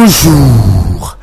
Bonjour.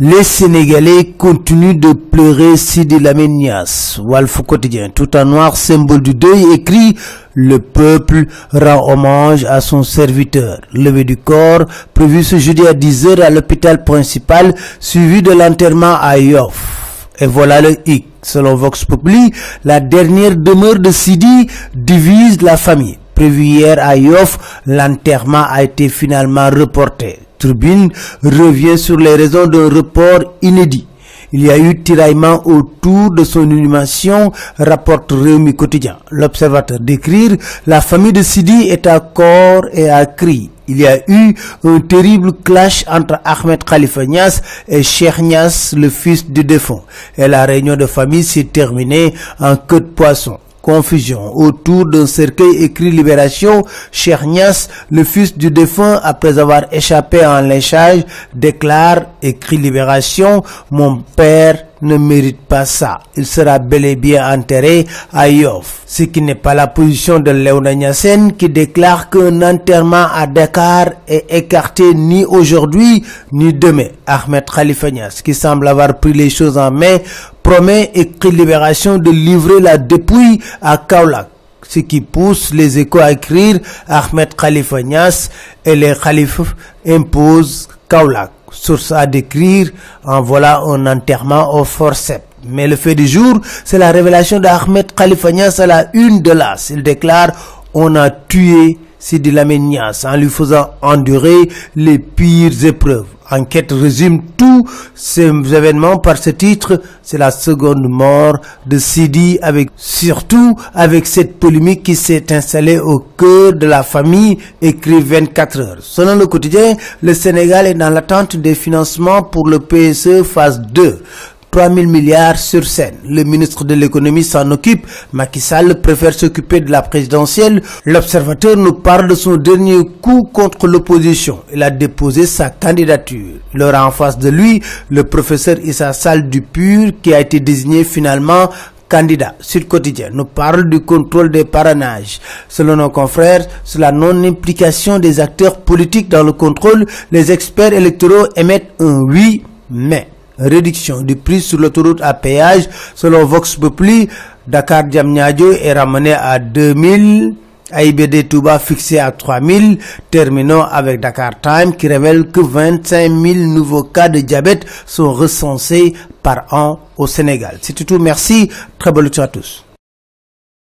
Les Sénégalais continuent de pleurer Sidi Lamine Niasse. Walf Quotidien, tout en noir, symbole du deuil, écrit « Le peuple rend hommage à son serviteur ». Levée du corps, prévu ce jeudi à 10h à l'hôpital principal, suivi de l'enterrement à Yoff. Et voilà le hic. Selon Vox Populi, la dernière demeure de Sidi divise la famille. Prévu hier à Yoff, l'enterrement a été finalement reporté. Tribune revient sur les raisons d'un report inédit. Il y a eu tiraillement autour de son inhumation, rapporte Rewmi Quotidien. L'Observateur d'écrire « La famille de Sidi est à corps et à cri ». Il y a eu un terrible clash entre Ahmed Khalifa Niasse et Cheikh Niasse, le fils du défunt. Et la réunion de famille s'est terminée en queue de poisson. Confusion autour d'un cercueil écrit Libération. Cheikh Niasse, le fils du défunt, après avoir échappé à un lynchage, déclare, écrit Libération, « Mon père ne mérite pas ça. Il sera bel et bien enterré à Yoff ». Ce qui n'est pas la position de Léona Niassène, qui déclare qu'un enterrement à Dakar est écarté ni aujourd'hui ni demain. Ahmed Khalifa Niasse, qui semble avoir pris les choses en main, promet, écrit Libération, de livrer la dépouille à Kaolack. Ce qui pousse les Échos à écrire Ahmed Khalifa Niasse et les khalifes imposent Kaolack. Source à décrire, en voilà un enterrement au forceps. Mais le fait du jour, c'est la révélation d'Ahmed Khalifa Niasse à la une de l'As. Il déclare « On a tué Sidi Lamine Niasse en lui faisant endurer les pires épreuves ». Enquête résume tous ces événements par ce titre, c'est la seconde mort de Sidi, surtout avec cette polémique qui s'est installée au cœur de la famille, écrit 24 heures. Selon le quotidien, le Sénégal est dans l'attente des financements pour le PSE phase 2. 3 000 milliards sur scène. Le ministre de l'économie s'en occupe. Macky Sall préfère s'occuper de la présidentielle. L'Observateur nous parle de son dernier coup contre l'opposition. Il a déposé sa candidature. Il aura en face de lui le professeur Issa Sall du PUR qui a été désigné finalement candidat. Sud Quotidien nous parle du contrôle des parrainages. Selon nos confrères, sur la non-implication des acteurs politiques dans le contrôle, les experts électoraux émettent un oui, mais réduction du prix sur l'autoroute à péage. Selon Vox Populi, Dakar-Diamniadio est ramené à 2000, AIBD Touba fixé à 3000. Terminons avec Dakar Time qui révèle que 25 000 nouveaux cas de diabète sont recensés par an au Sénégal. C'est tout. Merci. Très bonne nuit à tous.